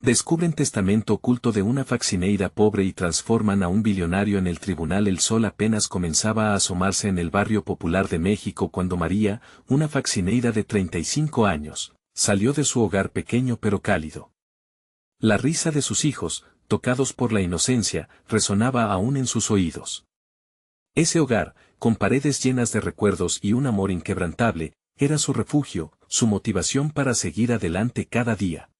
Descubren testamento oculto de una faccineida pobre y transforman a un billonario en el tribunal. El sol apenas comenzaba a asomarse en el barrio popular de México cuando María, una faccineida de 35 años, salió de su hogar pequeño pero cálido. La risa de sus hijos, tocados por la inocencia, resonaba aún en sus oídos. Ese hogar, con paredes llenas de recuerdos y un amor inquebrantable, era su refugio, su motivación para seguir adelante cada día.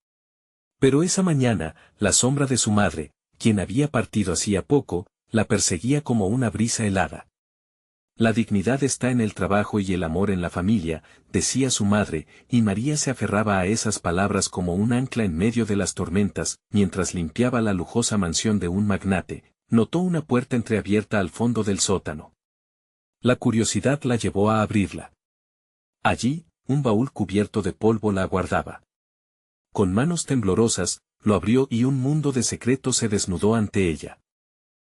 Pero esa mañana, la sombra de su madre, quien había partido hacía poco, la perseguía como una brisa helada. La dignidad está en el trabajo y el amor en la familia, decía su madre, y María se aferraba a esas palabras como un ancla en medio de las tormentas. Mientras limpiaba la lujosa mansión de un magnate, notó una puerta entreabierta al fondo del sótano. La curiosidad la llevó a abrirla. Allí, un baúl cubierto de polvo la aguardaba. Con manos temblorosas, lo abrió y un mundo de secretos se desnudó ante ella.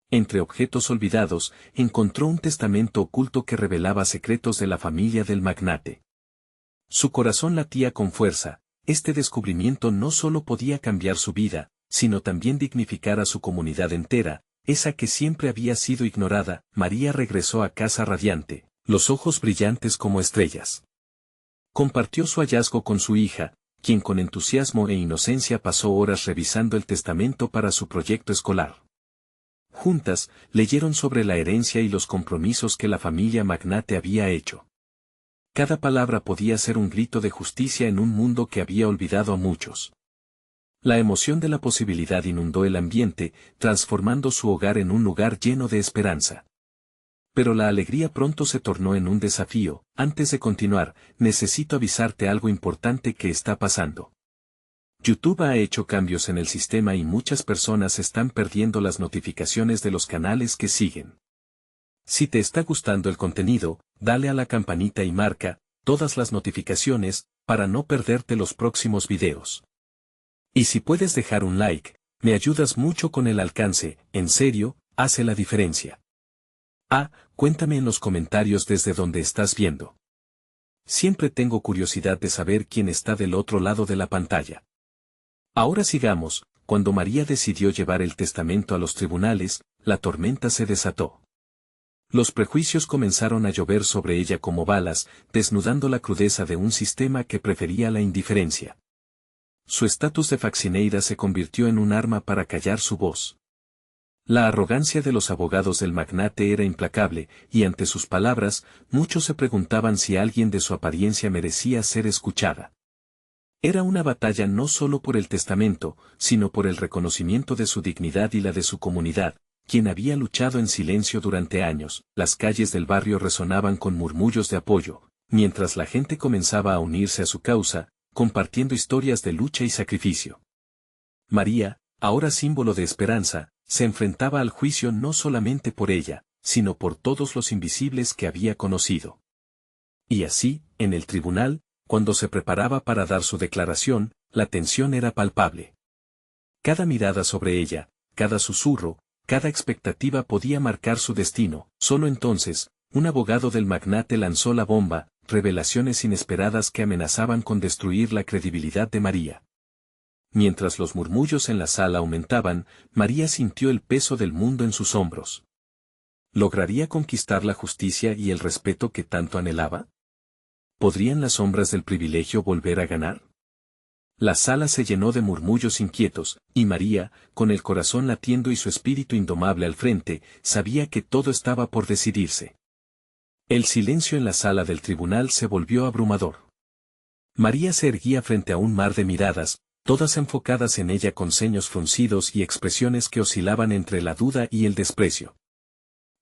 Entre objetos olvidados, encontró un testamento oculto que revelaba secretos de la familia del magnate. Su corazón latía con fuerza. Este descubrimiento no solo podía cambiar su vida, sino también dignificar a su comunidad entera, esa que siempre había sido ignorada. María regresó a casa radiante, los ojos brillantes como estrellas. Compartió su hallazgo con su hija, quien con entusiasmo e inocencia pasó horas revisando el testamento para su proyecto escolar. Juntas, leyeron sobre la herencia y los compromisos que la familia magnate había hecho. Cada palabra podía ser un grito de justicia en un mundo que había olvidado a muchos. La emoción de la posibilidad inundó el ambiente, transformando su hogar en un lugar lleno de esperanza. Pero la alegría pronto se tornó en un desafío. Antes de continuar, necesito avisarte algo importante que está pasando. YouTube ha hecho cambios en el sistema y muchas personas están perdiendo las notificaciones de los canales que siguen. Si te está gustando el contenido, dale a la campanita y marca todas las notificaciones para no perderte los próximos videos. Y si puedes dejar un like, me ayudas mucho con el alcance. En serio, hace la diferencia. Cuéntame en los comentarios desde donde estás viendo. Siempre tengo curiosidad de saber quién está del otro lado de la pantalla. Ahora sigamos. Cuando María decidió llevar el testamento a los tribunales, la tormenta se desató. Los prejuicios comenzaron a llover sobre ella como balas, desnudando la crudeza de un sistema que prefería la indiferencia. Su estatus de faccineida se convirtió en un arma para callar su voz. La arrogancia de los abogados del magnate era implacable, y ante sus palabras, muchos se preguntaban si alguien de su apariencia merecía ser escuchada. Era una batalla no solo por el testamento, sino por el reconocimiento de su dignidad y la de su comunidad, quien había luchado en silencio durante años. Las calles del barrio resonaban con murmullos de apoyo, mientras la gente comenzaba a unirse a su causa, compartiendo historias de lucha y sacrificio. María, ahora símbolo de esperanza, se enfrentaba al juicio no solamente por ella, sino por todos los invisibles que había conocido. Y así, en el tribunal, cuando se preparaba para dar su declaración, la tensión era palpable. Cada mirada sobre ella, cada susurro, cada expectativa podía marcar su destino. Solo entonces, un abogado del magnate lanzó la bomba, revelaciones inesperadas que amenazaban con destruir la credibilidad de María. Mientras los murmullos en la sala aumentaban, María sintió el peso del mundo en sus hombros. ¿Lograría conquistar la justicia y el respeto que tanto anhelaba? ¿Podrían las sombras del privilegio volver a ganar? La sala se llenó de murmullos inquietos, y María, con el corazón latiendo y su espíritu indomable al frente, sabía que todo estaba por decidirse. El silencio en la sala del tribunal se volvió abrumador. María se erguía frente a un mar de miradas, todas enfocadas en ella con ceños fruncidos y expresiones que oscilaban entre la duda y el desprecio.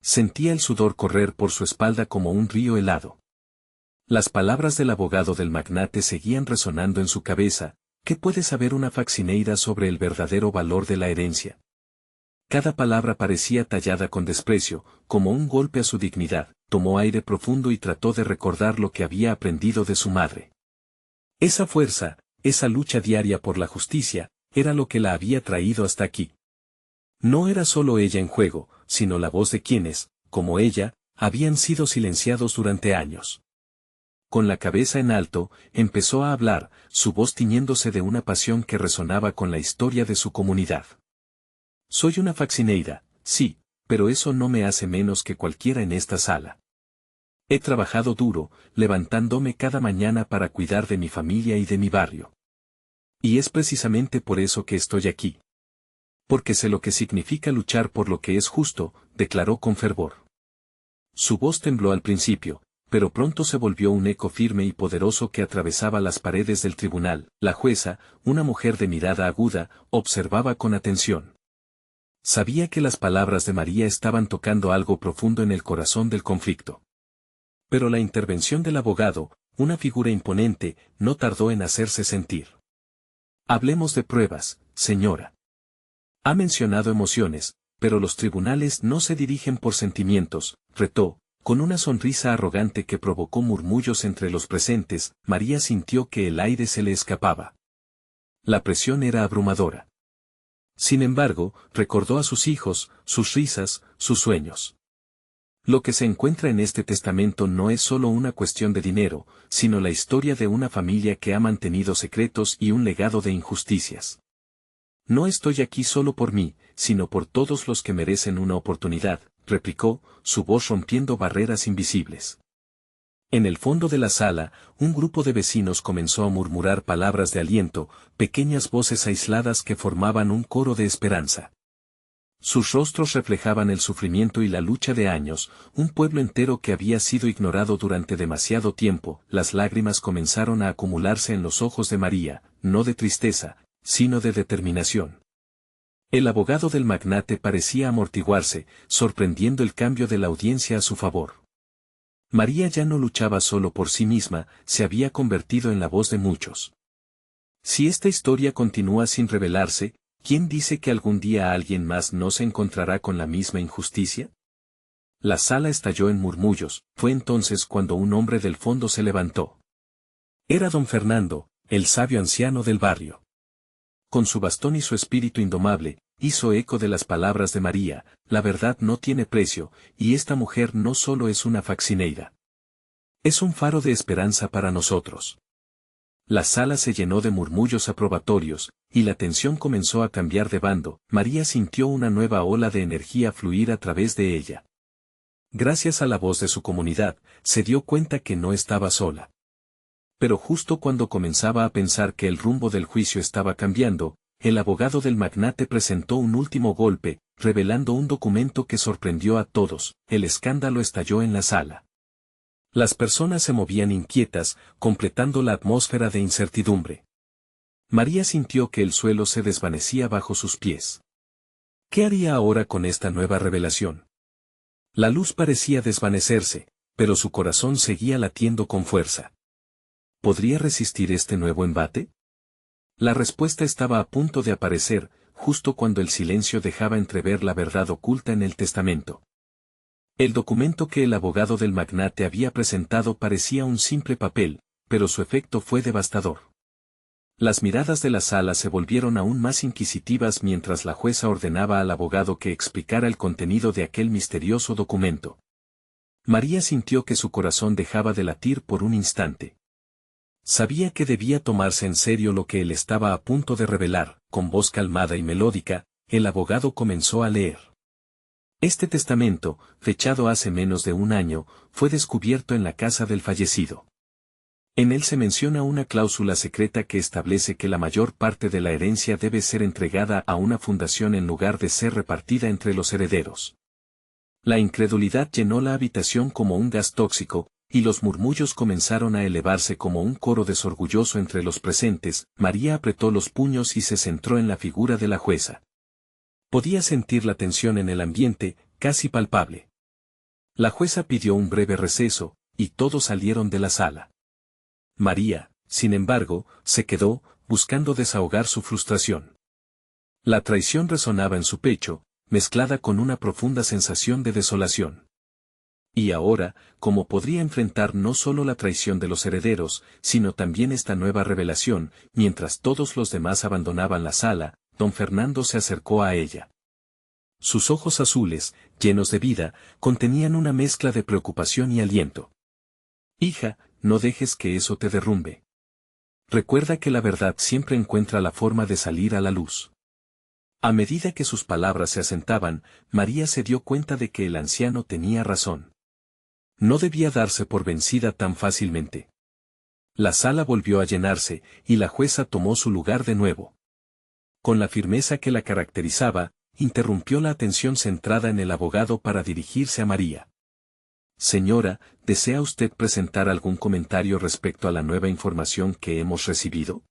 Sentía el sudor correr por su espalda como un río helado. Las palabras del abogado del magnate seguían resonando en su cabeza. ¿Qué puede saber una faccineida sobre el verdadero valor de la herencia? Cada palabra parecía tallada con desprecio, como un golpe a su dignidad. Tomó aire profundo y trató de recordar lo que había aprendido de su madre. Esa fuerza, esa lucha diaria por la justicia, era lo que la había traído hasta aquí. No era solo ella en juego, sino la voz de quienes, como ella, habían sido silenciados durante años. con la cabeza en alto, empezó a hablar, su voz tiñéndose de una pasión que resonaba con la historia de su comunidad. Soy una faccineira, sí, pero eso no me hace menos que cualquiera en esta sala. He trabajado duro, levantándome cada mañana para cuidar de mi familia y de mi barrio. Y es precisamente por eso que estoy aquí. Porque sé lo que significa luchar por lo que es justo, declaró con fervor. Su voz tembló al principio, pero pronto se volvió un eco firme y poderoso que atravesaba las paredes del tribunal. La jueza, una mujer de mirada aguda, observaba con atención. Sabía que las palabras de María estaban tocando algo profundo en el corazón del conflicto. Pero la intervención del abogado, una figura imponente, no tardó en hacerse sentir. Hablemos de pruebas, señora. Ha mencionado emociones, pero los tribunales no se dirigen por sentimientos, retó, con una sonrisa arrogante que provocó murmullos entre los presentes. María sintió que el aire se le escapaba. La presión era abrumadora. Sin embargo, recordó a sus hijos, sus risas, sus sueños. Lo que se encuentra en este testamento no es solo una cuestión de dinero, sino la historia de una familia que ha mantenido secretos y un legado de injusticias. No estoy aquí solo por mí, sino por todos los que merecen una oportunidad, replicó, su voz rompiendo barreras invisibles. En el fondo de la sala, un grupo de vecinos comenzó a murmurar palabras de aliento, pequeñas voces aisladas que formaban un coro de esperanza. Sus rostros reflejaban el sufrimiento y la lucha de años, un pueblo entero que había sido ignorado durante demasiado tiempo. Las lágrimas comenzaron a acumularse en los ojos de María, no de tristeza, sino de determinación. El abogado del magnate parecía amortiguarse, sorprendiendo el cambio de la audiencia a su favor. María ya no luchaba solo por sí misma, se había convertido en la voz de muchos. Si esta historia continúa sin revelarse, ¿quién dice que algún día alguien más no se encontrará con la misma injusticia? La sala estalló en murmullos. Fue entonces cuando un hombre del fondo se levantó. Era don Fernando, el sabio anciano del barrio. Con su bastón y su espíritu indomable, hizo eco de las palabras de María: la verdad no tiene precio, y esta mujer no solo es una faccineira. Es un faro de esperanza para nosotros. La sala se llenó de murmullos aprobatorios, y la tensión comenzó a cambiar de bando. María sintió una nueva ola de energía fluir a través de ella. Gracias a la voz de su comunidad, se dio cuenta que no estaba sola. Pero justo cuando comenzaba a pensar que el rumbo del juicio estaba cambiando, el abogado del magnate presentó un último golpe, revelando un documento que sorprendió a todos. El escándalo estalló en la sala. Las personas se movían inquietas, completando la atmósfera de incertidumbre. María sintió que el suelo se desvanecía bajo sus pies. ¿Qué haría ahora con esta nueva revelación? La luz parecía desvanecerse, pero su corazón seguía latiendo con fuerza. ¿Podría resistir este nuevo embate? La respuesta estaba a punto de aparecer, justo cuando el silencio dejaba entrever la verdad oculta en el testamento. El documento que el abogado del magnate había presentado parecía un simple papel, pero su efecto fue devastador. Las miradas de la sala se volvieron aún más inquisitivas mientras la jueza ordenaba al abogado que explicara el contenido de aquel misterioso documento. María sintió que su corazón dejaba de latir por un instante. Sabía que debía tomarse en serio lo que él estaba a punto de revelar. Con voz calmada y melódica, el abogado comenzó a leer. Este testamento, fechado hace menos de un año, fue descubierto en la casa del fallecido. En él se menciona una cláusula secreta que establece que la mayor parte de la herencia debe ser entregada a una fundación en lugar de ser repartida entre los herederos. La incredulidad llenó la habitación como un gas tóxico, y los murmullos comenzaron a elevarse como un coro desorgulloso entre los presentes. María apretó los puños y se centró en la figura de la jueza. Podía sentir la tensión en el ambiente, casi palpable. La jueza pidió un breve receso, y todos salieron de la sala. María, sin embargo, se quedó, buscando desahogar su frustración. La traición resonaba en su pecho, mezclada con una profunda sensación de desolación. Y ahora, ¿cómo podría enfrentar no solo la traición de los herederos, sino también esta nueva revelación? Mientras todos los demás abandonaban la sala, don Fernando se acercó a ella. Sus ojos azules, llenos de vida, contenían una mezcla de preocupación y aliento. Hija, no dejes que eso te derrumbe. Recuerda que la verdad siempre encuentra la forma de salir a la luz. A medida que sus palabras se asentaban, María se dio cuenta de que el anciano tenía razón. No debía darse por vencida tan fácilmente. La sala volvió a llenarse, y la jueza tomó su lugar de nuevo. Con la firmeza que la caracterizaba, interrumpió la atención centrada en el abogado para dirigirse a María. Señora, ¿desea usted presentar algún comentario respecto a la nueva información que hemos recibido?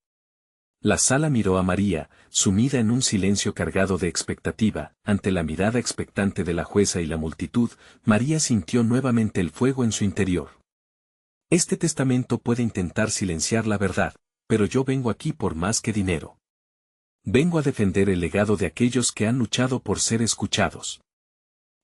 La sala miró a María, sumida en un silencio cargado de expectativa. Ante la mirada expectante de la jueza y la multitud, María sintió nuevamente el fuego en su interior. Este testamento puede intentar silenciar la verdad, pero yo vengo aquí por más que dinero. Vengo a defender el legado de aquellos que han luchado por ser escuchados.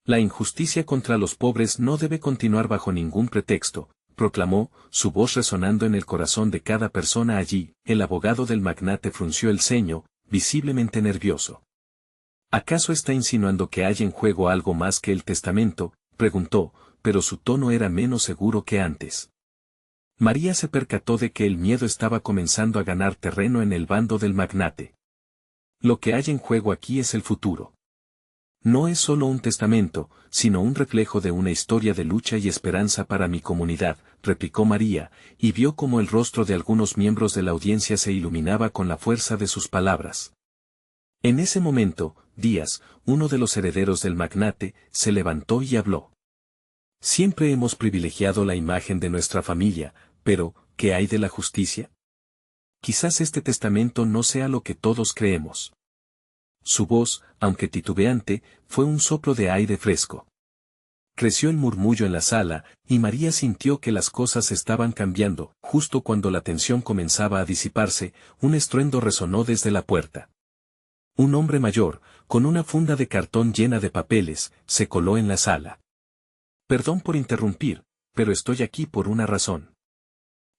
La injusticia contra los pobres no debe continuar bajo ningún pretexto, proclamó, su voz resonando en el corazón de cada persona allí. El abogado del magnate frunció el ceño, visiblemente nervioso. ¿Acaso está insinuando que hay en juego algo más que el testamento?, preguntó, pero su tono era menos seguro que antes. María se percató de que el miedo estaba comenzando a ganar terreno en el bando del magnate. Lo que hay en juego aquí es el futuro. No es solo un testamento, sino un reflejo de una historia de lucha y esperanza para mi comunidad, replicó María, y vio cómo el rostro de algunos miembros de la audiencia se iluminaba con la fuerza de sus palabras. En ese momento, Díaz, uno de los herederos del magnate, se levantó y habló. Siempre hemos privilegiado la imagen de nuestra familia, pero, ¿qué hay de la justicia? Quizás este testamento no sea lo que todos creemos. Su voz, aunque titubeante, fue un soplo de aire fresco. Creció el murmullo en la sala, y María sintió que las cosas estaban cambiando. Justo cuando la tensión comenzaba a disiparse, un estruendo resonó desde la puerta. Un hombre mayor, con una funda de cartón llena de papeles, se coló en la sala. Perdón por interrumpir, pero estoy aquí por una razón.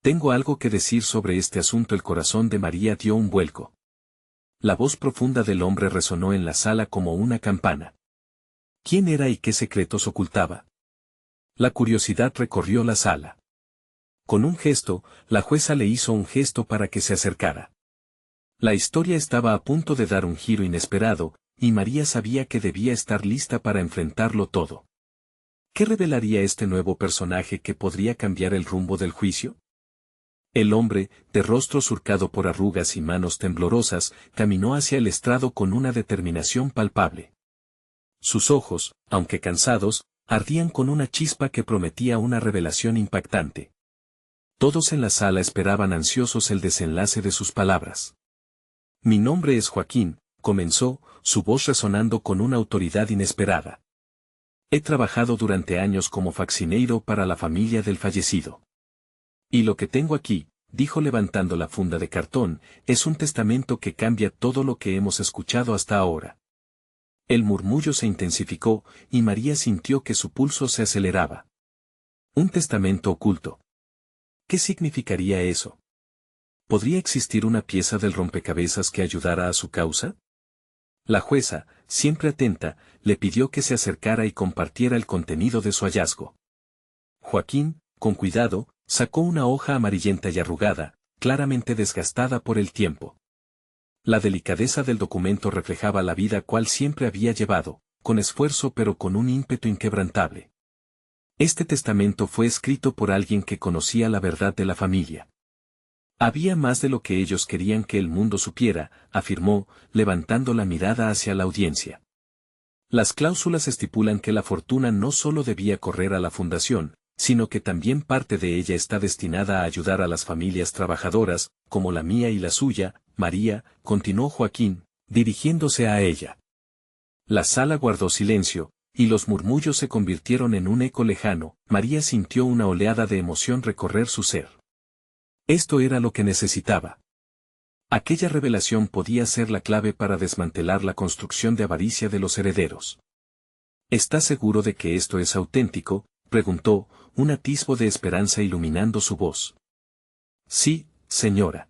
Tengo algo que decir sobre este asunto. El corazón de María dio un vuelco. La voz profunda del hombre resonó en la sala como una campana. ¿Quién era y qué secretos ocultaba? La curiosidad recorrió la sala. Con un gesto, la jueza le hizo un gesto para que se acercara. La historia estaba a punto de dar un giro inesperado, y María sabía que debía estar lista para enfrentarlo todo. ¿Qué revelaría este nuevo personaje que podría cambiar el rumbo del juicio? El hombre, de rostro surcado por arrugas y manos temblorosas, caminó hacia el estrado con una determinación palpable. Sus ojos, aunque cansados, ardían con una chispa que prometía una revelación impactante. Todos en la sala esperaban ansiosos el desenlace de sus palabras. Mi nombre es Joaquín, comenzó, su voz resonando con una autoridad inesperada. He trabajado durante años como faxineiro para la familia del fallecido. Y lo que tengo aquí, dijo levantando la funda de cartón, es un testamento que cambia todo lo que hemos escuchado hasta ahora. El murmullo se intensificó, y María sintió que su pulso se aceleraba. Un testamento oculto. ¿Qué significaría eso? ¿Podría existir una pieza del rompecabezas que ayudara a su causa? La jueza, siempre atenta, le pidió que se acercara y compartiera el contenido de su hallazgo. Joaquín, con cuidado, sacó una hoja amarillenta y arrugada, claramente desgastada por el tiempo. La delicadeza del documento reflejaba la vida cual siempre había llevado, con esfuerzo pero con un ímpetu inquebrantable. Este testamento fue escrito por alguien que conocía la verdad de la familia. Había más de lo que ellos querían que el mundo supiera, afirmó, levantando la mirada hacia la audiencia. Las cláusulas estipulan que la fortuna no solo debía correr a la fundación, sino que también parte de ella está destinada a ayudar a las familias trabajadoras, como la mía y la suya, María, continuó Joaquín, dirigiéndose a ella. La sala guardó silencio, y los murmullos se convirtieron en un eco lejano. María sintió una oleada de emoción recorrer su ser. Esto era lo que necesitaba. Aquella revelación podía ser la clave para desmantelar la construcción de avaricia de los herederos. ¿Está seguro de que esto es auténtico?, preguntó, un atisbo de esperanza iluminando su voz. Sí, señora.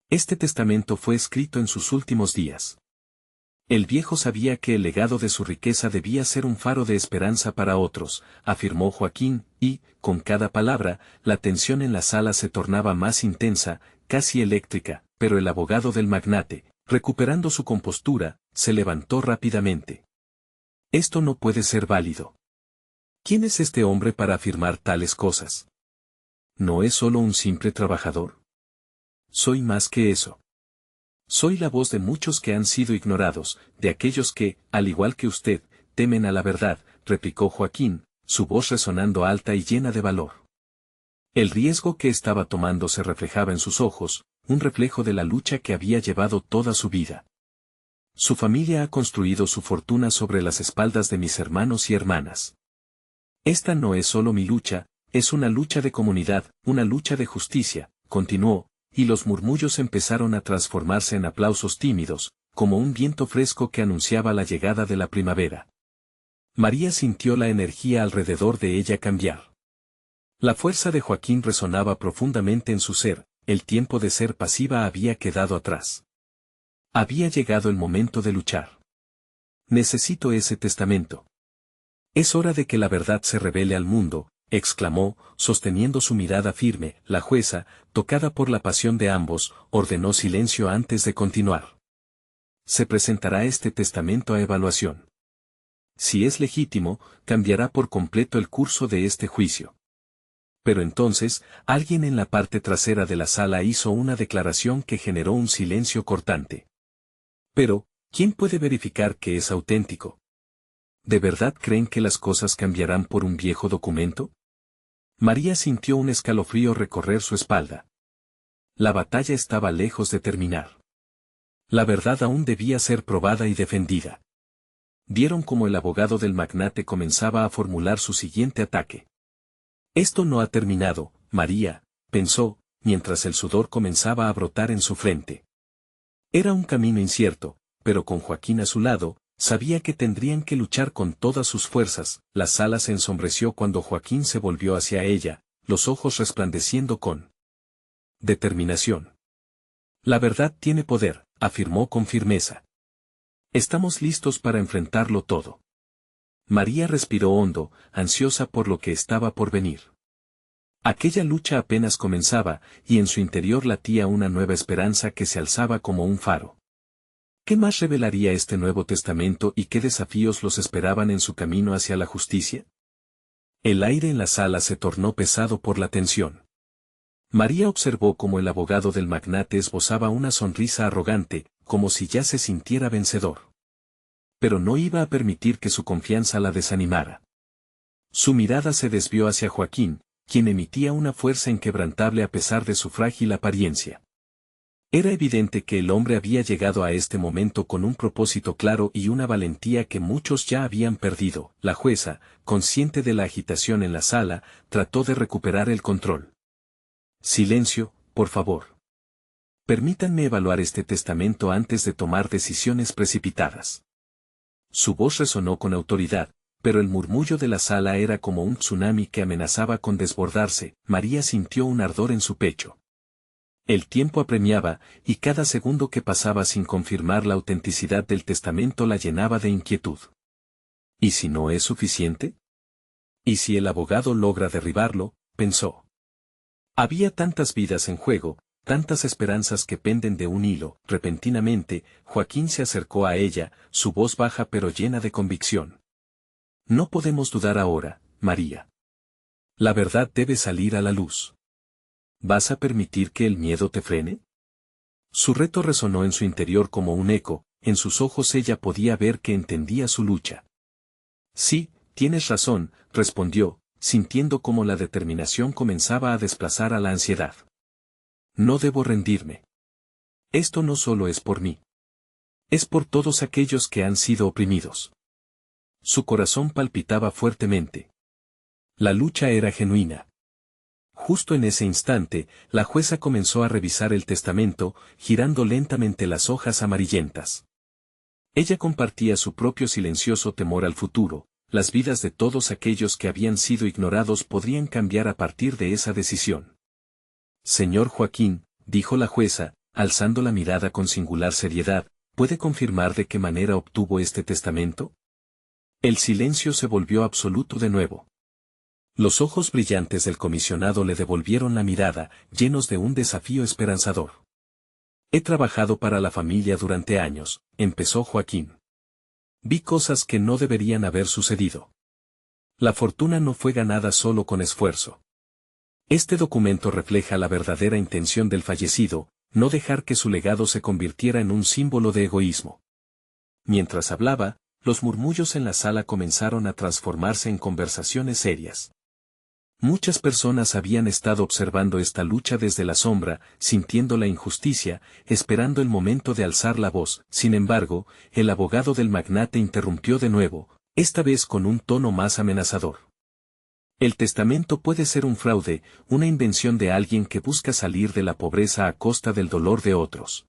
Este testamento fue escrito en sus últimos días. El viejo sabía que el legado de su riqueza debía ser un faro de esperanza para otros, afirmó Joaquín, y, con cada palabra, la tensión en la sala se tornaba más intensa, casi eléctrica, pero el abogado del magnate, recuperando su compostura, se levantó rápidamente. Esto no puede ser válido. ¿Quién es este hombre para afirmar tales cosas? ¿No es solo un simple trabajador? Soy más que eso. Soy la voz de muchos que han sido ignorados, de aquellos que, al igual que usted, temen a la verdad, replicó Joaquín, su voz resonando alta y llena de valor. El riesgo que estaba tomando se reflejaba en sus ojos, un reflejo de la lucha que había llevado toda su vida. Su familia ha construido su fortuna sobre las espaldas de mis hermanos y hermanas. Esta no es solo mi lucha, es una lucha de comunidad, una lucha de justicia, continuó, y los murmullos empezaron a transformarse en aplausos tímidos, como un viento fresco que anunciaba la llegada de la primavera. María sintió la energía alrededor de ella cambiar. La fuerza de Joaquín resonaba profundamente en su ser, el tiempo de ser pasiva había quedado atrás. Había llegado el momento de luchar. Necesito ese testamento. Es hora de que la verdad se revele al mundo, exclamó, sosteniendo su mirada firme. La jueza, tocada por la pasión de ambos, ordenó silencio antes de continuar. Se presentará este testamento a evaluación. Si es legítimo, cambiará por completo el curso de este juicio. Pero entonces, alguien en la parte trasera de la sala hizo una declaración que generó un silencio cortante. Pero, ¿quién puede verificar que es auténtico? ¿De verdad creen que las cosas cambiarán por un viejo documento? María sintió un escalofrío recorrer su espalda. La batalla estaba lejos de terminar. La verdad aún debía ser probada y defendida. Vieron cómo el abogado del magnate comenzaba a formular su siguiente ataque. Esto no ha terminado, María, pensó, mientras el sudor comenzaba a brotar en su frente. Era un camino incierto, pero con Joaquín a su lado, sabía que tendrían que luchar con todas sus fuerzas. La sala se ensombreció cuando Joaquín se volvió hacia ella, los ojos resplandeciendo con determinación. La verdad tiene poder, afirmó con firmeza. Estamos listos para enfrentarlo todo. María respiró hondo, ansiosa por lo que estaba por venir. Aquella lucha apenas comenzaba, y en su interior latía una nueva esperanza que se alzaba como un faro. ¿Qué más revelaría este Nuevo Testamento y qué desafíos los esperaban en su camino hacia la justicia? El aire en la sala se tornó pesado por la tensión. María observó cómo el abogado del magnate esbozaba una sonrisa arrogante, como si ya se sintiera vencedor. Pero no iba a permitir que su confianza la desanimara. Su mirada se desvió hacia Joaquín, quien emitía una fuerza inquebrantable a pesar de su frágil apariencia. Era evidente que el hombre había llegado a este momento con un propósito claro y una valentía que muchos ya habían perdido. La jueza, consciente de la agitación en la sala, trató de recuperar el control. Silencio, por favor. Permítanme evaluar este testamento antes de tomar decisiones precipitadas. Su voz resonó con autoridad, pero el murmullo de la sala era como un tsunami que amenazaba con desbordarse. María sintió un ardor en su pecho. El tiempo apremiaba, y cada segundo que pasaba sin confirmar la autenticidad del testamento la llenaba de inquietud. ¿Y si no es suficiente? ¿Y si el abogado logra derribarlo?, pensó. Había tantas vidas en juego, tantas esperanzas que penden de un hilo. Repentinamente, Joaquín se acercó a ella, su voz baja pero llena de convicción. No podemos dudar ahora, María. La verdad debe salir a la luz. ¿Vas a permitir que el miedo te frene? Su reto resonó en su interior como un eco, en sus ojos ella podía ver que entendía su lucha. Sí, tienes razón, respondió, sintiendo cómo la determinación comenzaba a desplazar a la ansiedad. No debo rendirme. Esto no solo es por mí. Es por todos aquellos que han sido oprimidos. Su corazón palpitaba fuertemente. La lucha era genuina. Justo en ese instante, la jueza comenzó a revisar el testamento, girando lentamente las hojas amarillentas. Ella compartía su propio silencioso temor al futuro. Las vidas de todos aquellos que habían sido ignorados podrían cambiar a partir de esa decisión. Señor Joaquín, dijo la jueza, alzando la mirada con singular seriedad, ¿puede confirmar de qué manera obtuvo este testamento? El silencio se volvió absoluto de nuevo. Los ojos brillantes del comisionado le devolvieron la mirada, llenos de un desafío esperanzador. He trabajado para la familia durante años, empezó Joaquín. Vi cosas que no deberían haber sucedido. La fortuna no fue ganada solo con esfuerzo. Este documento refleja la verdadera intención del fallecido, no dejar que su legado se convirtiera en un símbolo de egoísmo. Mientras hablaba, los murmullos en la sala comenzaron a transformarse en conversaciones serias. Muchas personas habían estado observando esta lucha desde la sombra, sintiendo la injusticia, esperando el momento de alzar la voz. Sin embargo, el abogado del magnate interrumpió de nuevo, esta vez con un tono más amenazador. El testamento puede ser un fraude, una invención de alguien que busca salir de la pobreza a costa del dolor de otros.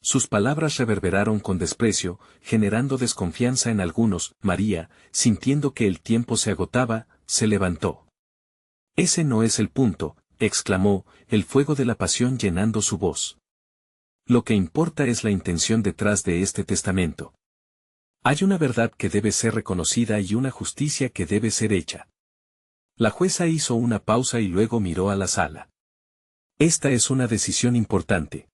Sus palabras reverberaron con desprecio, generando desconfianza en algunos. María, sintiendo que el tiempo se agotaba, se levantó. Ese no es el punto, exclamó, el fuego de la pasión llenando su voz. Lo que importa es la intención detrás de este testamento. Hay una verdad que debe ser reconocida y una justicia que debe ser hecha. La jueza hizo una pausa y luego miró a la sala. Esta es una decisión importante.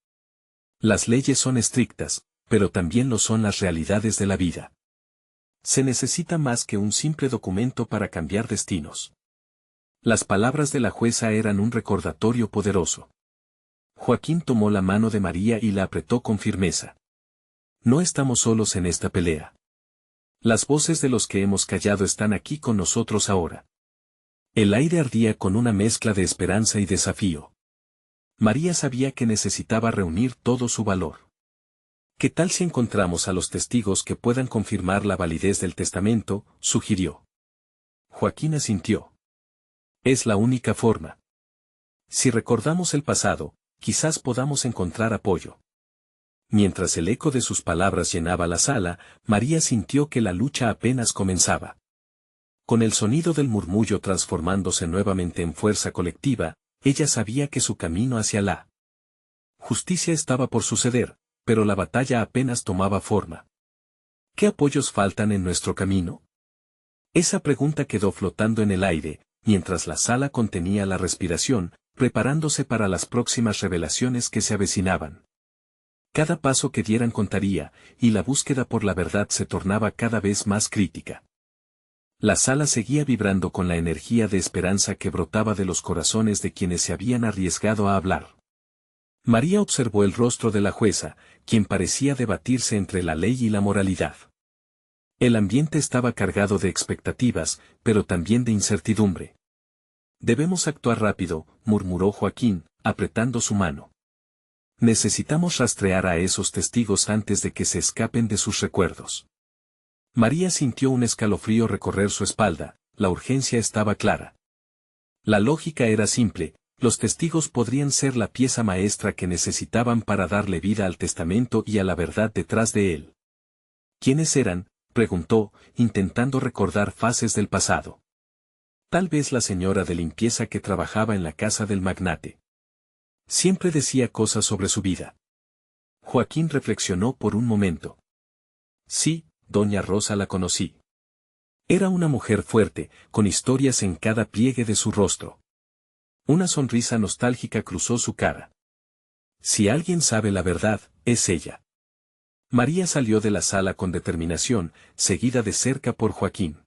Las leyes son estrictas, pero también lo son las realidades de la vida. Se necesita más que un simple documento para cambiar destinos. Las palabras de la jueza eran un recordatorio poderoso. Joaquín tomó la mano de María y la apretó con firmeza. No estamos solos en esta pelea. Las voces de los que hemos callado están aquí con nosotros ahora. El aire ardía con una mezcla de esperanza y desafío. María sabía que necesitaba reunir todo su valor. ¿Qué tal si encontramos a los testigos que puedan confirmar la validez del testamento?, sugirió. Joaquín asintió. Es la única forma. Si recordamos el pasado, quizás podamos encontrar apoyo. Mientras el eco de sus palabras llenaba la sala, María sintió que la lucha apenas comenzaba. Con el sonido del murmullo transformándose nuevamente en fuerza colectiva, ella sabía que su camino hacia la justicia estaba por suceder, pero la batalla apenas tomaba forma. ¿Qué apoyos faltan en nuestro camino? Esa pregunta quedó flotando en el aire, mientras la sala contenía la respiración, preparándose para las próximas revelaciones que se avecinaban. Cada paso que dieran contaría, y la búsqueda por la verdad se tornaba cada vez más crítica. La sala seguía vibrando con la energía de esperanza que brotaba de los corazones de quienes se habían arriesgado a hablar. María observó el rostro de la jueza, quien parecía debatirse entre la ley y la moralidad. El ambiente estaba cargado de expectativas, pero también de incertidumbre. Debemos actuar rápido, murmuró Joaquín, apretando su mano. Necesitamos rastrear a esos testigos antes de que se escapen de sus recuerdos. María sintió un escalofrío recorrer su espalda, la urgencia estaba clara. La lógica era simple, los testigos podrían ser la pieza maestra que necesitaban para darle vida al testamento y a la verdad detrás de él. ¿Quiénes eran?, preguntó, intentando recordar fases del pasado. Tal vez la señora de limpieza que trabajaba en la casa del magnate. Siempre decía cosas sobre su vida. Joaquín reflexionó por un momento. Sí, doña Rosa la conocí. Era una mujer fuerte, con historias en cada pliegue de su rostro. Una sonrisa nostálgica cruzó su cara. Si alguien sabe la verdad, es ella. María salió de la sala con determinación, seguida de cerca por Joaquín.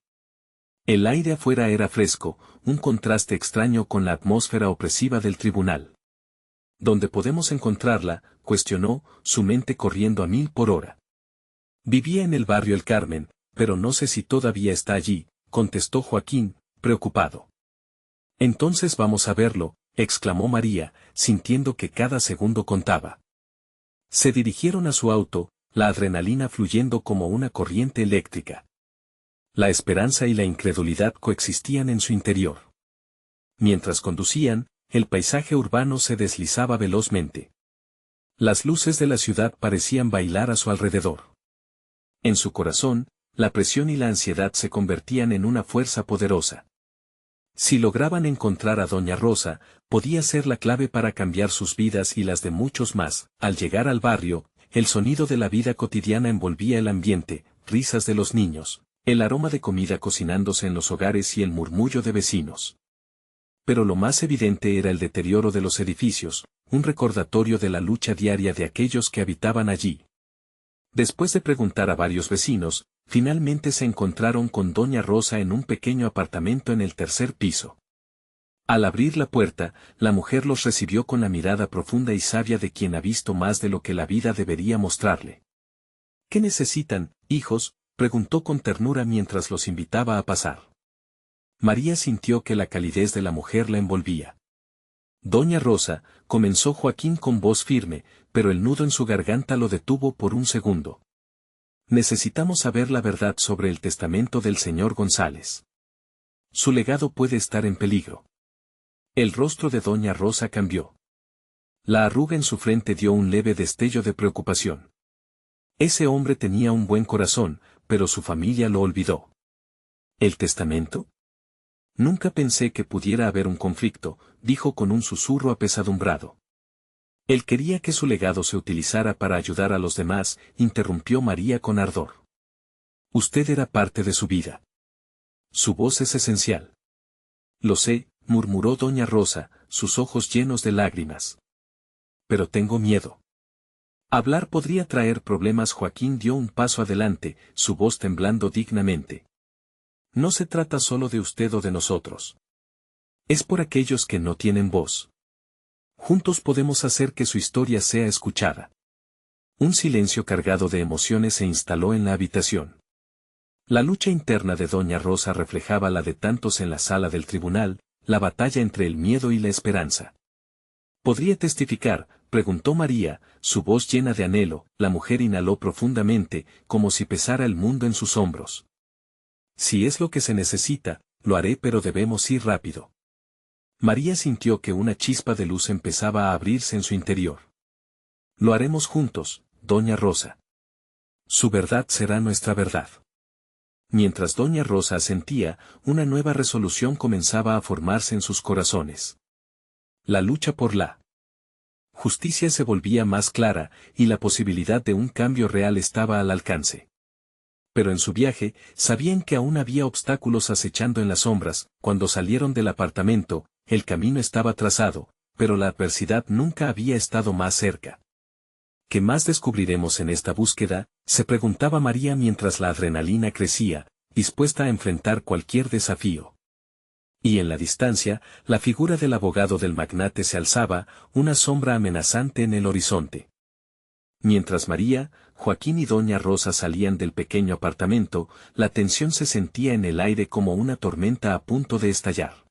El aire afuera era fresco, un contraste extraño con la atmósfera opresiva del tribunal. ¿Dónde podemos encontrarla?, cuestionó, su mente corriendo a 1000 por hora. Vivía en el barrio El Carmen, pero no sé si todavía está allí, contestó Joaquín, preocupado. Entonces vamos a verlo, exclamó María, sintiendo que cada segundo contaba. Se dirigieron a su auto, la adrenalina fluyendo como una corriente eléctrica. La esperanza y la incredulidad coexistían en su interior. Mientras conducían, el paisaje urbano se deslizaba velozmente. Las luces de la ciudad parecían bailar a su alrededor. En su corazón, la presión y la ansiedad se convertían en una fuerza poderosa. Si lograban encontrar a doña Rosa, podía ser la clave para cambiar sus vidas y las de muchos más. Al llegar al barrio, el sonido de la vida cotidiana envolvía el ambiente, risas de los niños, el aroma de comida cocinándose en los hogares y el murmullo de vecinos. Pero lo más evidente era el deterioro de los edificios, un recordatorio de la lucha diaria de aquellos que habitaban allí. Después de preguntar a varios vecinos, finalmente se encontraron con doña Rosa en un pequeño apartamento en el tercer piso. Al abrir la puerta, la mujer los recibió con la mirada profunda y sabia de quien ha visto más de lo que la vida debería mostrarle. ¿Qué necesitan, hijos?, preguntó con ternura mientras los invitaba a pasar. María sintió que la calidez de la mujer la envolvía. Doña Rosa, comenzó Joaquín con voz firme, pero el nudo en su garganta lo detuvo por un segundo. Necesitamos saber la verdad sobre el testamento del señor González. Su legado puede estar en peligro. El rostro de doña Rosa cambió. La arruga en su frente dio un leve destello de preocupación. Ese hombre tenía un buen corazón, pero su familia lo olvidó. ¿El testamento? Nunca pensé que pudiera haber un conflicto, dijo con un susurro apesadumbrado. Él quería que su legado se utilizara para ayudar a los demás, interrumpió María con ardor. Usted era parte de su vida. Su voz es esencial. Lo sé, murmuró doña Rosa, sus ojos llenos de lágrimas. Pero tengo miedo. Hablar podría traer problemas. Joaquín dio un paso adelante, su voz temblando dignamente. No se trata solo de usted o de nosotros. Es por aquellos que no tienen voz. Juntos podemos hacer que su historia sea escuchada. Un silencio cargado de emociones se instaló en la habitación. La lucha interna de doña Rosa reflejaba la de tantos en la sala del tribunal, la batalla entre el miedo y la esperanza. ¿Podría testificar?, preguntó María, su voz llena de anhelo. La mujer inhaló profundamente, como si pesara el mundo en sus hombros. Si es lo que se necesita, lo haré, pero debemos ir rápido. María sintió que una chispa de luz empezaba a abrirse en su interior. Lo haremos juntos, doña Rosa. Su verdad será nuestra verdad. Mientras doña Rosa asentía, una nueva resolución comenzaba a formarse en sus corazones. La lucha por la justicia se volvía más clara, y la posibilidad de un cambio real estaba al alcance. Pero en su viaje, sabían que aún había obstáculos acechando en las sombras. Cuando salieron del apartamento, el camino estaba trazado, pero la adversidad nunca había estado más cerca. ¿Qué más descubriremos en esta búsqueda?, se preguntaba María mientras la adrenalina crecía, dispuesta a enfrentar cualquier desafío. Y en la distancia, la figura del abogado del magnate se alzaba, una sombra amenazante en el horizonte. Mientras María, Joaquín y doña Rosa salían del pequeño apartamento, la tensión se sentía en el aire como una tormenta a punto de estallar.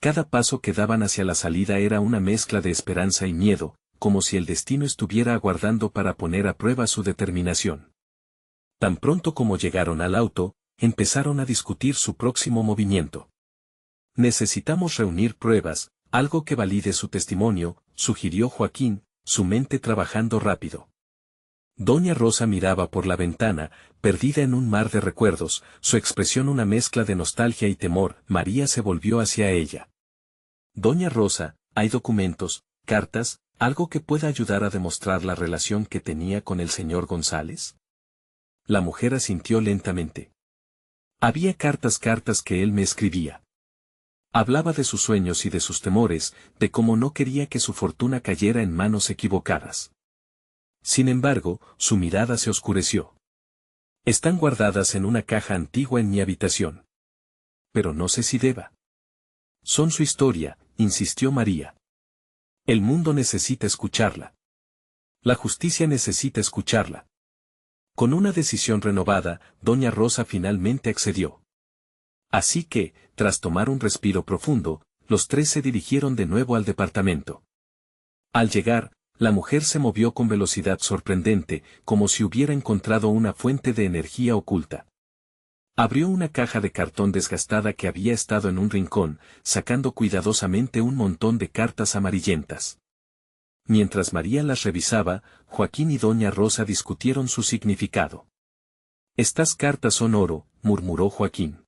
Cada paso que daban hacia la salida era una mezcla de esperanza y miedo, como si el destino estuviera aguardando para poner a prueba su determinación. Tan pronto como llegaron al auto, empezaron a discutir su próximo movimiento. Necesitamos reunir pruebas, algo que valide su testimonio, sugirió Joaquín, su mente trabajando rápido. Doña Rosa miraba por la ventana, perdida en un mar de recuerdos, su expresión una mezcla de nostalgia y temor. María se volvió hacia ella. Doña Rosa, ¿hay documentos, cartas, algo que pueda ayudar a demostrar la relación que tenía con el señor González? La mujer asintió lentamente. Había cartas que él me escribía. Hablaba de sus sueños y de sus temores, de cómo no quería que su fortuna cayera en manos equivocadas. Sin embargo, su mirada se oscureció. Están guardadas en una caja antigua en mi habitación. Pero no sé si deba. Son su historia, insistió María. El mundo necesita escucharla. La justicia necesita escucharla. Con una decisión renovada, doña Rosa finalmente accedió. Así que, tras tomar un respiro profundo, los tres se dirigieron de nuevo al departamento. Al llegar, la mujer se movió con velocidad sorprendente, como si hubiera encontrado una fuente de energía oculta. Abrió una caja de cartón desgastada que había estado en un rincón, sacando cuidadosamente un montón de cartas amarillentas. Mientras María las revisaba, Joaquín y doña Rosa discutieron su significado. Estas cartas son oro, murmuró Joaquín.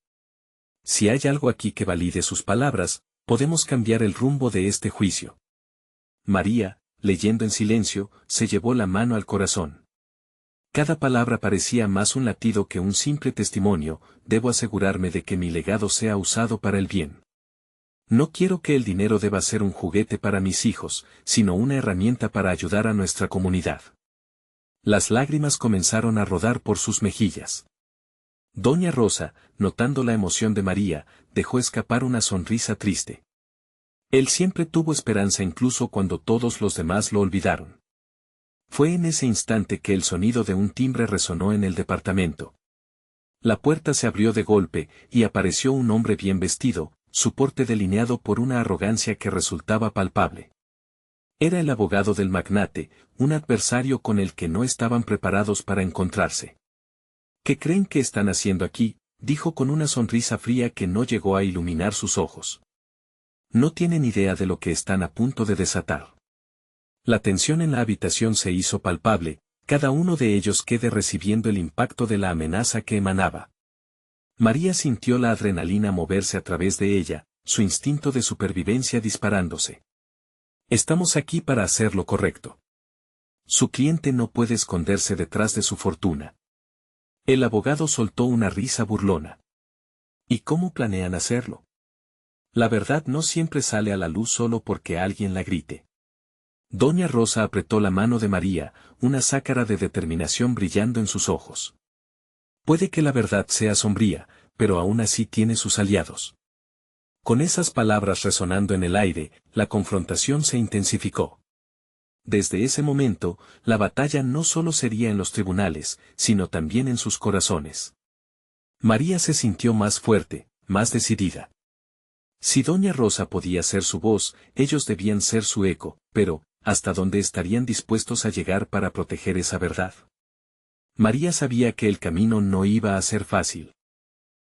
Si hay algo aquí que valide sus palabras, podemos cambiar el rumbo de este juicio. María, leyendo en silencio, se llevó la mano al corazón. Cada palabra parecía más un latido que un simple testimonio. Debo asegurarme de que mi legado sea usado para el bien. No quiero que el dinero deba ser un juguete para mis hijos, sino una herramienta para ayudar a nuestra comunidad. Las lágrimas comenzaron a rodar por sus mejillas. Doña Rosa, notando la emoción de María, dejó escapar una sonrisa triste. Él siempre tuvo esperanza incluso cuando todos los demás lo olvidaron. Fue en ese instante que el sonido de un timbre resonó en el departamento. La puerta se abrió de golpe, y apareció un hombre bien vestido, su porte delineado por una arrogancia que resultaba palpable. Era el abogado del magnate, un adversario con el que no estaban preparados para encontrarse. ¿Qué creen que están haciendo aquí?, dijo con una sonrisa fría que no llegó a iluminar sus ojos. No tienen idea de lo que están a punto de desatar. La tensión en la habitación se hizo palpable, cada uno de ellos quedó recibiendo el impacto de la amenaza que emanaba. María sintió la adrenalina moverse a través de ella, su instinto de supervivencia disparándose. Estamos aquí para hacer lo correcto. Su cliente no puede esconderse detrás de su fortuna. El abogado soltó una risa burlona. ¿Y cómo planean hacerlo? La verdad no siempre sale a la luz solo porque alguien la grite. Doña Rosa apretó la mano de María, una sácara de determinación brillando en sus ojos. Puede que la verdad sea sombría, pero aún así tiene sus aliados. Con esas palabras resonando en el aire, la confrontación se intensificó. Desde ese momento, la batalla no solo sería en los tribunales, sino también en sus corazones. María se sintió más fuerte, más decidida. Si Doña Rosa podía ser su voz, ellos debían ser su eco, pero, ¿hasta dónde estarían dispuestos a llegar para proteger esa verdad? María sabía que el camino no iba a ser fácil.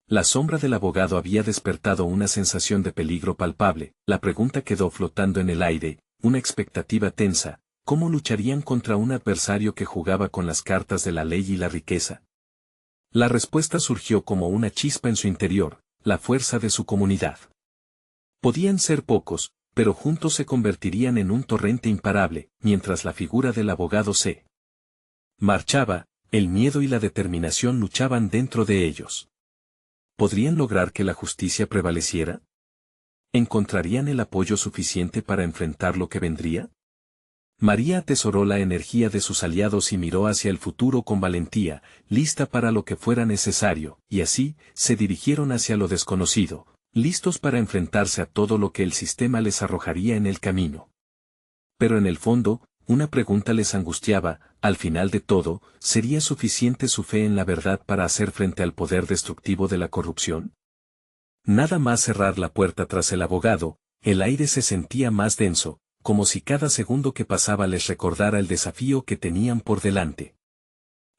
La sombra del abogado había despertado una sensación de peligro palpable, la pregunta quedó flotando en el aire, una expectativa tensa: ¿cómo lucharían contra un adversario que jugaba con las cartas de la ley y la riqueza? La respuesta surgió como una chispa en su interior: la fuerza de su comunidad. Podían ser pocos, pero juntos se convertirían en un torrente imparable. Mientras la figura del abogado se marchaba, el miedo y la determinación luchaban dentro de ellos. ¿Podrían lograr que la justicia prevaleciera? ¿Encontrarían el apoyo suficiente para enfrentar lo que vendría? María atesoró la energía de sus aliados y miró hacia el futuro con valentía, lista para lo que fuera necesario, y así, se dirigieron hacia lo desconocido, listos para enfrentarse a todo lo que el sistema les arrojaría en el camino. Pero en el fondo, una pregunta les angustiaba: al final de todo, ¿sería suficiente su fe en la verdad para hacer frente al poder destructivo de la corrupción? Nada más cerrar la puerta tras el abogado, el aire se sentía más denso, como si cada segundo que pasaba les recordara el desafío que tenían por delante.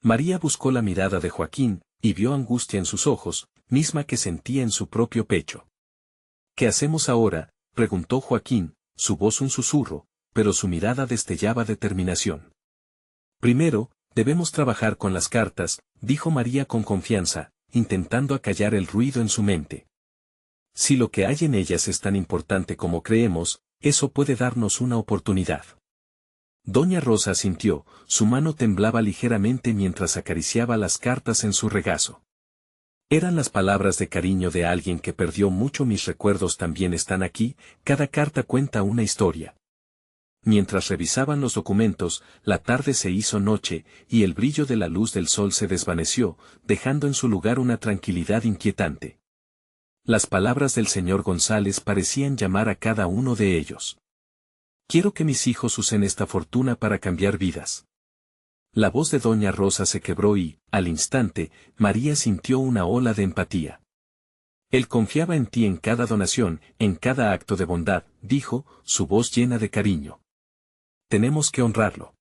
María buscó la mirada de Joaquín, y vio angustia en sus ojos, misma que sentía en su propio pecho. ¿Qué hacemos ahora?, preguntó Joaquín, su voz un susurro, pero su mirada destellaba determinación. Primero, debemos trabajar con las cartas, dijo María con confianza, intentando acallar el ruido en su mente. Si lo que hay en ellas es tan importante como creemos, eso puede darnos una oportunidad. Doña Rosa asintió, su mano temblaba ligeramente mientras acariciaba las cartas en su regazo. Eran las palabras de cariño de alguien que perdió mucho. Mis recuerdos también están aquí, cada carta cuenta una historia. Mientras revisaban los documentos, la tarde se hizo noche, y el brillo de la luz del sol se desvaneció, dejando en su lugar una tranquilidad inquietante. Las palabras del señor González parecían llamar a cada uno de ellos. Quiero que mis hijos usen esta fortuna para cambiar vidas. La voz de Doña Rosa se quebró y, al instante, María sintió una ola de empatía. Él confiaba en ti en cada donación, en cada acto de bondad, dijo, su voz llena de cariño. Tenemos que honrarlo.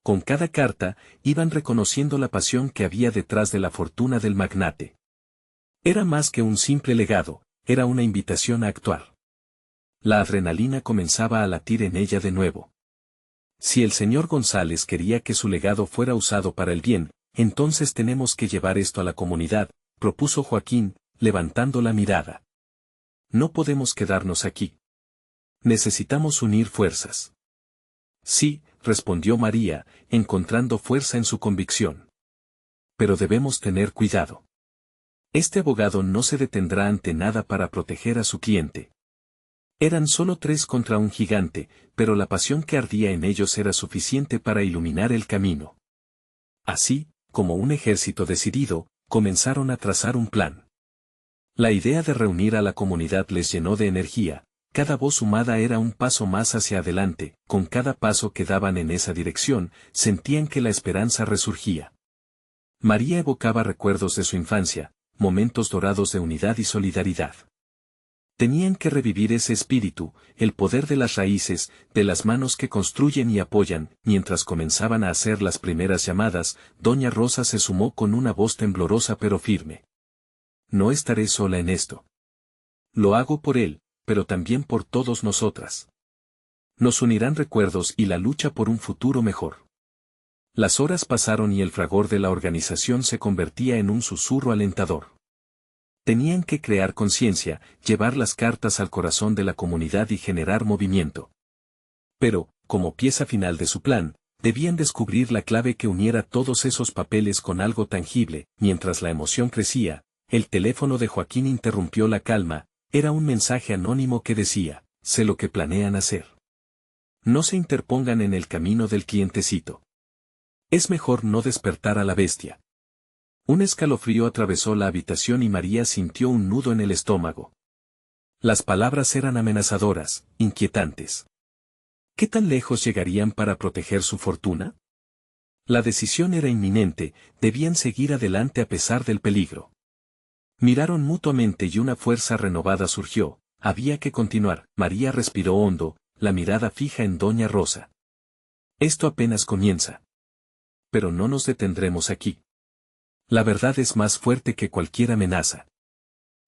Con cada carta, iban reconociendo la pasión que había detrás de la fortuna del magnate. Era más que un simple legado, era una invitación a actuar. La adrenalina comenzaba a latir en ella de nuevo. Si el señor González quería que su legado fuera usado para el bien, entonces tenemos que llevar esto a la comunidad, propuso Joaquín, levantando la mirada. No podemos quedarnos aquí. Necesitamos unir fuerzas. Sí, respondió María, encontrando fuerza en su convicción. Pero debemos tener cuidado. Este abogado no se detendrá ante nada para proteger a su cliente. Eran solo 3 contra un gigante, pero la pasión que ardía en ellos era suficiente para iluminar el camino. Así, como un ejército decidido, comenzaron a trazar un plan. La idea de reunir a la comunidad les llenó de energía, cada voz sumada era un paso más hacia adelante, con cada paso que daban en esa dirección, sentían que la esperanza resurgía. María evocaba recuerdos de su infancia, momentos dorados de unidad y solidaridad. Tenían que revivir ese espíritu, el poder de las raíces, de las manos que construyen y apoyan. Mientras comenzaban a hacer las primeras llamadas, doña Rosa se sumó con una voz temblorosa pero firme. No estaré sola en esto. Lo hago por él, pero también por todos nosotras. Nos unirán recuerdos y la lucha por un futuro mejor. Las horas pasaron y el fragor de la organización se convertía en un susurro alentador. Tenían que crear conciencia, llevar las cartas al corazón de la comunidad y generar movimiento. Pero, como pieza final de su plan, debían descubrir la clave que uniera todos esos papeles con algo tangible. Mientras la emoción crecía, el teléfono de Joaquín interrumpió la calma, era un mensaje anónimo que decía, sé lo que planean hacer. No se interpongan en el camino del clientecito. Es mejor no despertar a la bestia. Un escalofrío atravesó la habitación y María sintió un nudo en el estómago. Las palabras eran amenazadoras, inquietantes. ¿Qué tan lejos llegarían para proteger su fortuna? La decisión era inminente, debían seguir adelante a pesar del peligro. Miraron mutuamente y una fuerza renovada surgió, había que continuar. María respiró hondo, la mirada fija en doña Rosa. Esto apenas comienza. Pero no nos detendremos aquí. La verdad es más fuerte que cualquier amenaza.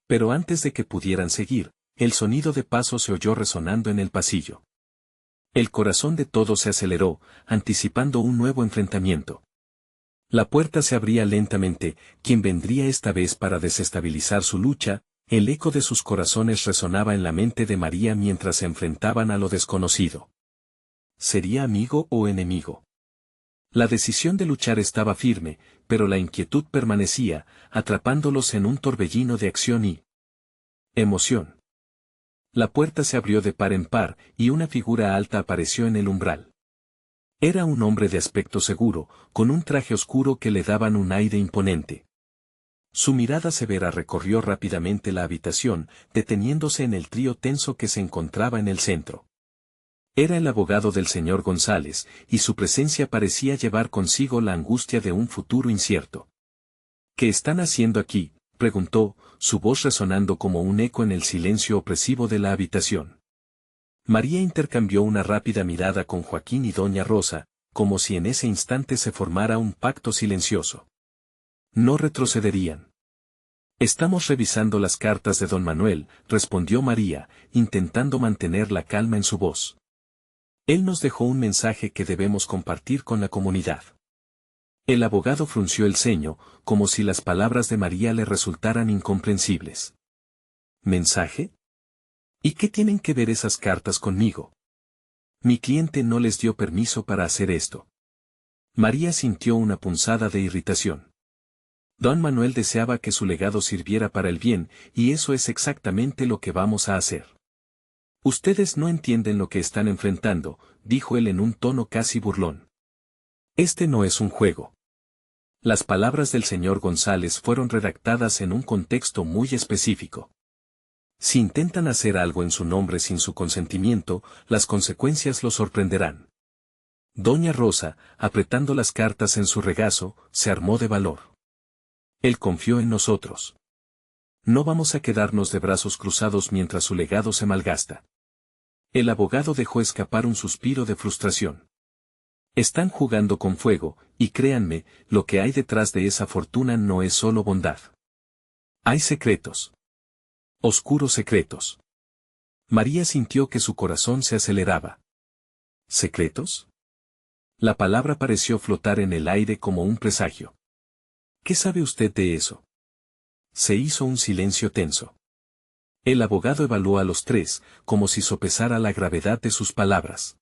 Pero antes de que pudieran seguir, el sonido de pasos se oyó resonando en el pasillo. El corazón de todos se aceleró, anticipando un nuevo enfrentamiento. La puerta se abría lentamente, ¿quién vendría esta vez para desestabilizar su lucha? El eco de sus corazones resonaba en la mente de María mientras se enfrentaban a lo desconocido. ¿Sería amigo o enemigo? La decisión de luchar estaba firme, pero la inquietud permanecía, atrapándolos en un torbellino de acción y emoción. La puerta se abrió de par en par, y una figura alta apareció en el umbral. Era un hombre de aspecto seguro, con un traje oscuro que le daban un aire imponente. Su mirada severa recorrió rápidamente la habitación, deteniéndose en el trío tenso que se encontraba en el centro. Era el abogado del señor González, y su presencia parecía llevar consigo la angustia de un futuro incierto. ¿Qué están haciendo aquí?, preguntó, su voz resonando como un eco en el silencio opresivo de la habitación. María intercambió una rápida mirada con Joaquín y doña Rosa, como si en ese instante se formara un pacto silencioso. No retrocederían. Estamos revisando las cartas de don Manuel, respondió María, intentando mantener la calma en su voz. Él nos dejó un mensaje que debemos compartir con la comunidad. El abogado frunció el ceño, como si las palabras de María le resultaran incomprensibles. ¿Mensaje? ¿Y qué tienen que ver esas cartas conmigo? Mi cliente no les dio permiso para hacer esto. María sintió una punzada de irritación. Don Manuel deseaba que su legado sirviera para el bien, y eso es exactamente lo que vamos a hacer. Ustedes no entienden lo que están enfrentando, dijo él en un tono casi burlón. Este no es un juego. Las palabras del señor González fueron redactadas en un contexto muy específico. Si intentan hacer algo en su nombre sin su consentimiento, las consecuencias lo sorprenderán. Doña Rosa, apretando las cartas en su regazo, se armó de valor. Él confió en nosotros. No vamos a quedarnos de brazos cruzados mientras su legado se malgasta. El abogado dejó escapar un suspiro de frustración. Están jugando con fuego, y créanme, lo que hay detrás de esa fortuna no es solo bondad. Hay secretos. Oscuros secretos. María sintió que su corazón se aceleraba. ¿Secretos? La palabra pareció flotar en el aire como un presagio. ¿Qué sabe usted de eso? Se hizo un silencio tenso. El abogado evaluó a los 3, como si sopesara la gravedad de sus palabras.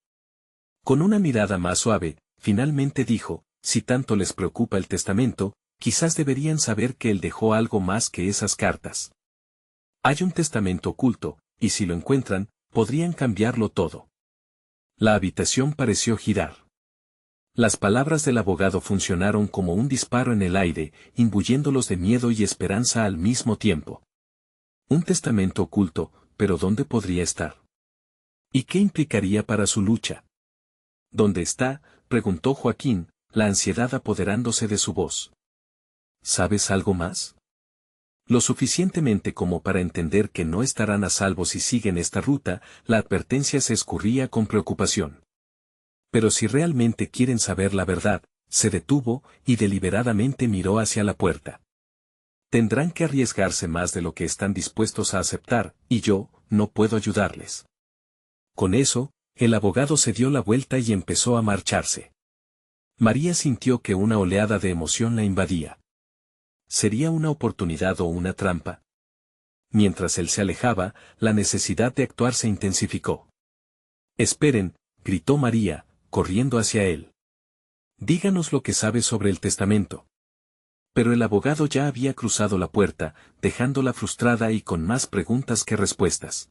Con una mirada más suave, finalmente dijo, si tanto les preocupa el testamento, quizás deberían saber que él dejó algo más que esas cartas. Hay un testamento oculto, y si lo encuentran, podrían cambiarlo todo. La habitación pareció girar. Las palabras del abogado funcionaron como un disparo en el aire, imbuyéndolos de miedo y esperanza al mismo tiempo. Un testamento oculto, pero ¿dónde podría estar? ¿Y qué implicaría para su lucha? ¿Dónde está?, preguntó Joaquín, la ansiedad apoderándose de su voz. ¿Sabes algo más? Lo suficientemente como para entender que no estarán a salvo si siguen esta ruta, la advertencia se escurría con preocupación. Pero si realmente quieren saber la verdad, se detuvo y deliberadamente miró hacia la puerta. Tendrán que arriesgarse más de lo que están dispuestos a aceptar, y yo, no puedo ayudarles. Con eso, el abogado se dio la vuelta y empezó a marcharse. María sintió que una oleada de emoción la invadía. ¿Sería una oportunidad o una trampa? Mientras él se alejaba, la necesidad de actuar se intensificó. «Esperen», gritó María, corriendo hacia él. «Díganos lo que sabe sobre el testamento». Pero el abogado ya había cruzado la puerta, dejándola frustrada y con más preguntas que respuestas.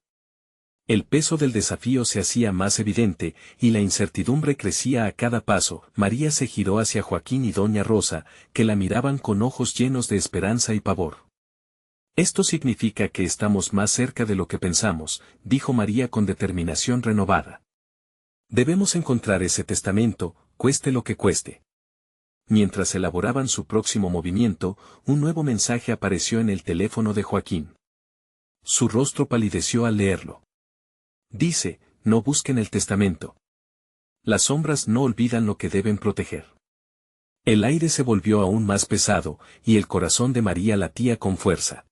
El peso del desafío se hacía más evidente, y la incertidumbre crecía a cada paso. María se giró hacia Joaquín y doña Rosa, que la miraban con ojos llenos de esperanza y pavor. «Esto significa que estamos más cerca de lo que pensamos», dijo María con determinación renovada. «Debemos encontrar ese testamento, cueste lo que cueste». Mientras elaboraban su próximo movimiento, un nuevo mensaje apareció en el teléfono de Joaquín. Su rostro palideció al leerlo. Dice, no busquen el testamento. Las sombras no olvidan lo que deben proteger. El aire se volvió aún más pesado, y el corazón de María latía con fuerza.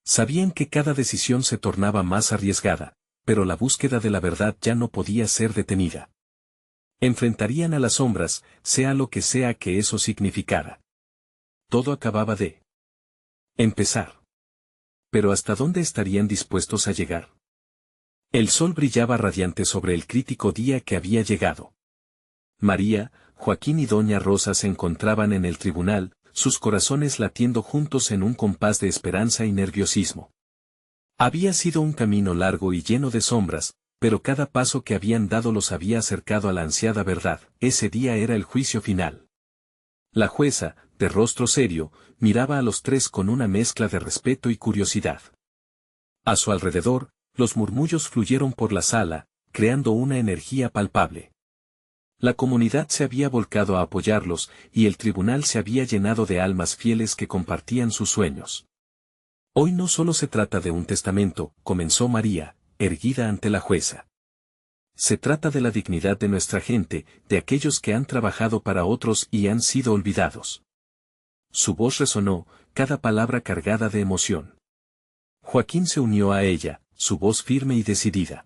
Sabían que cada decisión se tornaba más arriesgada, pero la búsqueda de la verdad ya no podía ser detenida. Enfrentarían a las sombras, sea lo que sea que eso significara. Todo acababa de empezar. Pero ¿hasta dónde estarían dispuestos a llegar? El sol brillaba radiante sobre el crítico día que había llegado. María, Joaquín y doña Rosa se encontraban en el tribunal, sus corazones latiendo juntos en un compás de esperanza y nerviosismo. Había sido un camino largo y lleno de sombras, pero cada paso que habían dado los había acercado a la ansiada verdad. Ese día era el juicio final. La jueza, de rostro serio, miraba a los tres con una mezcla de respeto y curiosidad. A su alrededor, los murmullos fluyeron por la sala, creando una energía palpable. La comunidad se había volcado a apoyarlos, y el tribunal se había llenado de almas fieles que compartían sus sueños. Hoy no solo se trata de un testamento, comenzó María, erguida ante la jueza. Se trata de la dignidad de nuestra gente, de aquellos que han trabajado para otros y han sido olvidados. Su voz resonó, cada palabra cargada de emoción. Joaquín se unió a ella, su voz firme y decidida.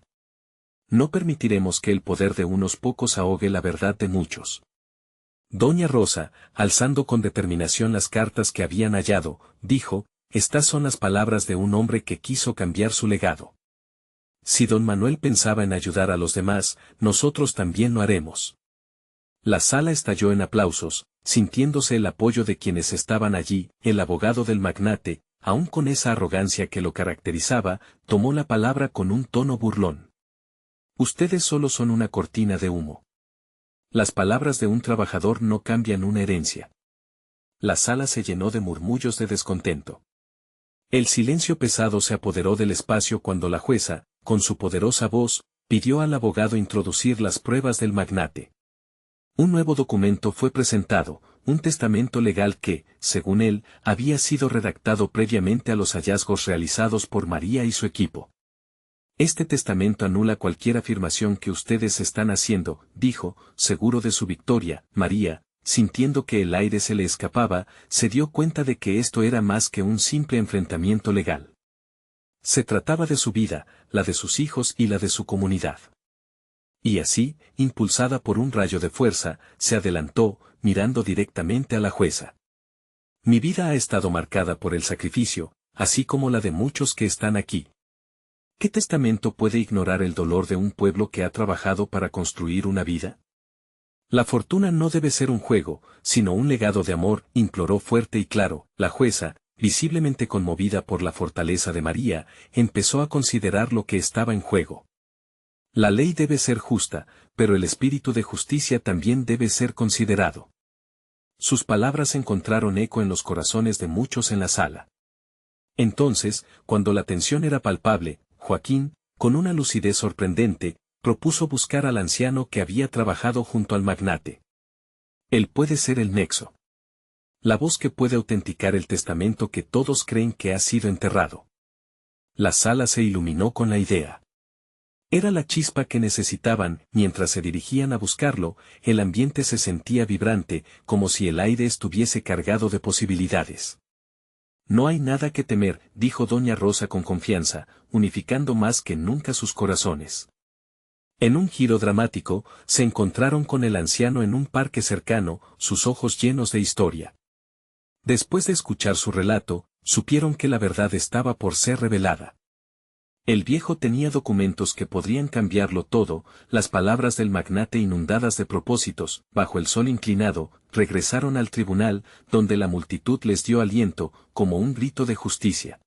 No permitiremos que el poder de unos pocos ahogue la verdad de muchos. Doña Rosa, alzando con determinación las cartas que habían hallado, dijo, estas son las palabras de un hombre que quiso cambiar su legado. Si don Manuel pensaba en ayudar a los demás, nosotros también lo haremos. La sala estalló en aplausos, sintiéndose el apoyo de quienes estaban allí. El abogado del magnate, aun con esa arrogancia que lo caracterizaba, tomó la palabra con un tono burlón. Ustedes solo son una cortina de humo. Las palabras de un trabajador no cambian una herencia. La sala se llenó de murmullos de descontento. El silencio pesado se apoderó del espacio cuando la jueza, con su poderosa voz, pidió al abogado introducir las pruebas del magnate. Un nuevo documento fue presentado, un testamento legal que, según él, había sido redactado previamente a los hallazgos realizados por María y su equipo. Este testamento anula cualquier afirmación que ustedes están haciendo, dijo, seguro de su victoria. María, sintiendo que el aire se le escapaba, se dio cuenta de que esto era más que un simple enfrentamiento legal. Se trataba de su vida, la de sus hijos y la de su comunidad. Y así, impulsada por un rayo de fuerza, se adelantó, mirando directamente a la jueza. Mi vida ha estado marcada por el sacrificio, así como la de muchos que están aquí. ¿Qué testamento puede ignorar el dolor de un pueblo que ha trabajado para construir una vida? La fortuna no debe ser un juego, sino un legado de amor, imploró fuerte y claro. La jueza, visiblemente conmovida por la fortaleza de María, empezó a considerar lo que estaba en juego. La ley debe ser justa, pero el espíritu de justicia también debe ser considerado. Sus palabras encontraron eco en los corazones de muchos en la sala. Entonces, cuando la tensión era palpable, Joaquín, con una lucidez sorprendente, propuso buscar al anciano que había trabajado junto al magnate. Él puede ser el nexo. La voz que puede autenticar el testamento que todos creen que ha sido enterrado. La sala se iluminó con la idea. Era la chispa que necesitaban. Mientras se dirigían a buscarlo, el ambiente se sentía vibrante, como si el aire estuviese cargado de posibilidades. No hay nada que temer, dijo doña Rosa con confianza, unificando más que nunca sus corazones. En un giro dramático, se encontraron con el anciano en un parque cercano, sus ojos llenos de historia. Después de escuchar su relato, supieron que la verdad estaba por ser revelada. El viejo tenía documentos que podrían cambiarlo todo. Las palabras del magnate inundadas de propósitos, bajo el sol inclinado, regresaron al tribunal, donde la multitud les dio aliento, como un grito de justicia.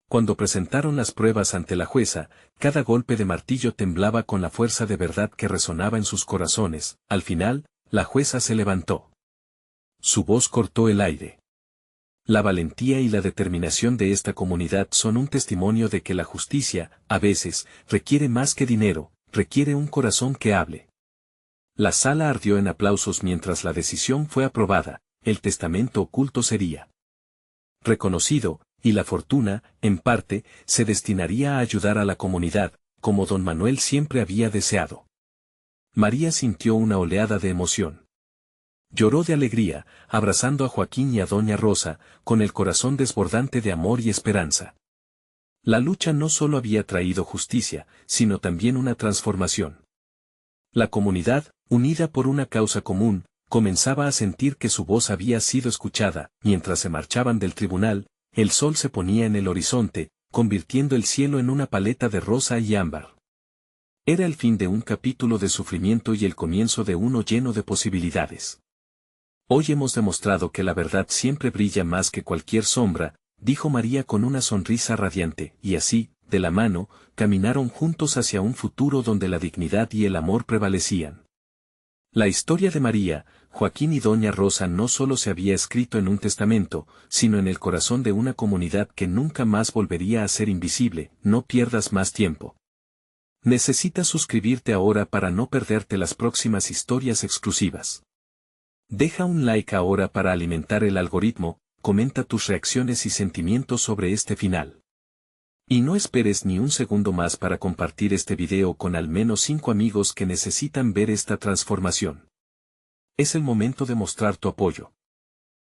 Cuando presentaron las pruebas ante la jueza, cada golpe de martillo temblaba con la fuerza de verdad que resonaba en sus corazones. Al final, la jueza se levantó. Su voz cortó el aire. La valentía y la determinación de esta comunidad son un testimonio de que la justicia, a veces, requiere más que dinero, requiere un corazón que hable. La sala ardió en aplausos mientras la decisión fue aprobada. El testamento oculto sería reconocido, y la fortuna, en parte, se destinaría a ayudar a la comunidad, como don Manuel siempre había deseado. María sintió una oleada de emoción. Lloró de alegría, abrazando a Joaquín y a doña Rosa, con el corazón desbordante de amor y esperanza. La lucha no solo había traído justicia, sino también una transformación. La comunidad, unida por una causa común, comenzaba a sentir que su voz había sido escuchada. Mientras se marchaban del tribunal, el sol se ponía en el horizonte, convirtiendo el cielo en una paleta de rosa y ámbar. Era el fin de un capítulo de sufrimiento y el comienzo de uno lleno de posibilidades. Hoy hemos demostrado que la verdad siempre brilla más que cualquier sombra, dijo María con una sonrisa radiante, y así, de la mano, caminaron juntos hacia un futuro donde la dignidad y el amor prevalecían. La historia de María, Joaquín y doña Rosa no solo se había escrito en un testamento, sino en el corazón de una comunidad que nunca más volvería a ser invisible. No pierdas más tiempo. Necesitas suscribirte ahora para no perderte las próximas historias exclusivas. Deja un like ahora para alimentar el algoritmo, comenta tus reacciones y sentimientos sobre este final. Y no esperes ni un segundo más para compartir este video con al menos 5 amigos que necesitan ver esta transformación. Es el momento de mostrar tu apoyo.